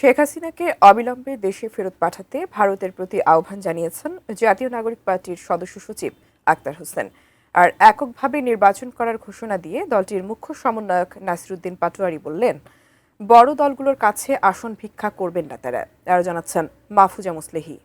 শেখ হাসিনাকে অবিলম্বে দেশে ফেরত পাঠাতে ভারতের প্রতি আহ্বান জানিয়েছেন জাতীয় নাগরিক পার্টির সদস্য সচিব আখতার হোসেন। আর এককভাবে নির্বাচন করার ঘোষণা দিয়ে দলটির মুখ্য সমন্বয়ক নাসিরুদ্দিন পাটোয়ারি বললেন, বড় দলগুলোর কাছে আসন ভিক্ষা করবেন না তারা। আরও জানাচ্ছেন মাহফুজা মুসলেহি।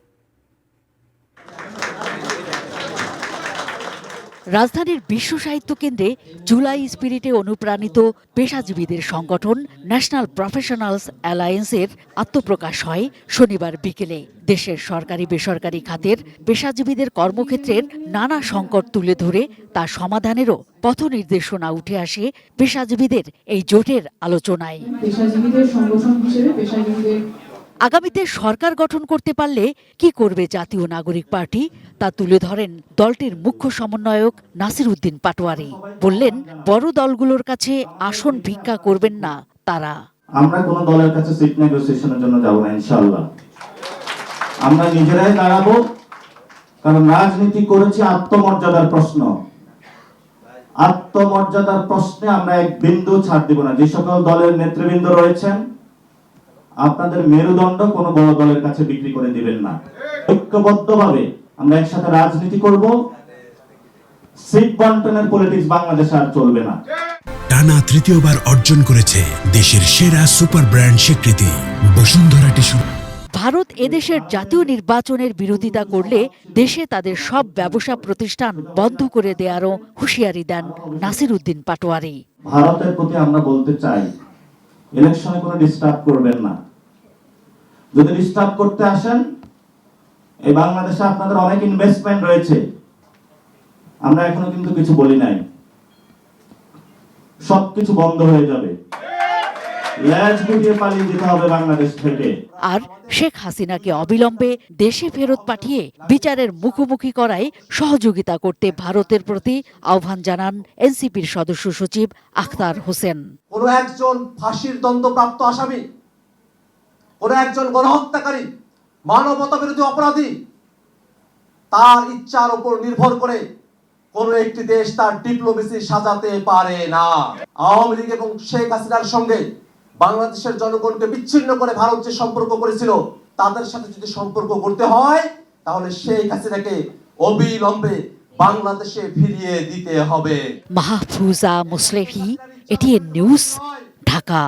রাজধানীর বিশ্ব সাহিত্য কেন্দ্রে জুলাই স্পিরিটে অনুপ্রাণিত পেশাজীবীদের সংগঠন ন্যাশনাল প্রফেশনালস অ্যালায়েন্সের আত্মপ্রকাশ হয় শনিবার বিকেলে। দেশের সরকারি বেসরকারি খাতের পেশাজীবীদের কর্মক্ষেত্রের নানা সংকট তুলে ধরে তা সমাধানেরও পথ নির্দেশনা উঠে আসে পেশাজীবীদের এই জোটের আলোচনায়। আগামীতে সরকার গঠন করতে পারলে কি করবে জাতীয় নাগরিক পার্টি তা তুলে ধরেন দলটির মুখ্য সমন্বয়ক নাসিরুদ্দিন পাটোয়ারি। বললেন, বড় দলগুলোর কাছে আসন ভিক্ষা করবেন না তারা। আমরা কোন দলের কাছে সিট নেগোসিয়েশনের জন্য যাব না ইনশাআল্লাহ। আমরা নিজেরাই দাঁড়াবো, কারণ রাজনীতি করেছে আত্মমর্যাদার প্রশ্ন। আত্মমর্যাদার প্রশ্নে আমরা এক বিন্দু ছাড় দিব না। যে সকল দলের নেতৃবৃন্দ রয়েছেন, আপনাদের মেরুদণ্ড কোনো বড় দলের কাছে বিক্রি করে দিবেন না। ঐক্যবদ্ধভাবে আমরা একসাথে রাজনীতি করব। সিট বন্টনের পলিটিক্স বাংলাদেশে আর চলবে না। টানা তৃতীয়বার অর্জন করেছে দেশের সেরা সুপার ব্র্যান্ড স্বীকৃতি বসুন্ধরা টিস্যু। ভারত এদেশের জাতীয় নির্বাচনের বিরোধিতা করলে দেশে তাদের সব ব্যবসা প্রতিষ্ঠান বন্ধ করে দেওয়ারও হুঁশিয়ারি দেন নাসিরুদ্দিন পাটোয়ারি। ভারতের প্রতি আমরা বলতে চাই, ইলেকশনে কোনো ডিস্টার্ব করবেন না। যদি ডিস্টার্ব করতে আসেন, এই বাংলাদেশে আপনাদের অনেক ইনভেস্টমেন্ট রয়েছে। আমরা এখনো কিন্তু কিছু বলি নাই, সবকিছু বন্ধ হয়ে যাবে। লেজ গুটিয়ে পালিয়ে যেতে হবে বাংলাদেশ থেকে। আর শেখ হাসিনাকে অবিলম্বে দেশে ফেরত পাঠিয়ে বিচারের মুখোমুখি করায় সহযোগিতা করতে ভারতের প্রতি আহ্বান জানান এনসিপির সদস্য সচিব আখতার হোসেন। কোন একজন ফাঁসির দণ্ডপ্রাপ্ত আসামি, কোন একজন গণহত্যাকারী, মানবতা বিরোধী অপরাধী, তার ইচ্ছার উপর নির্ভর করে কোন একটি দেশ তার ডিপ্লোমেসি সাজাতে পারে না। আওয়ামী লীগ এবং শেখ হাসিনার সঙ্গে বাংলাদেশের জনগণকে বিচ্ছিন্ন করে ভারত যে সম্পর্ক করেছিল, তাদের সাথে যদি সম্পর্ক করতে হয়, তাহলে শেখ হাসিনাকে অবিলম্বে বাংলাদেশে ফিরিয়ে দিতে হবে। Mahfuza Muslehi, ATN News, Dhaka.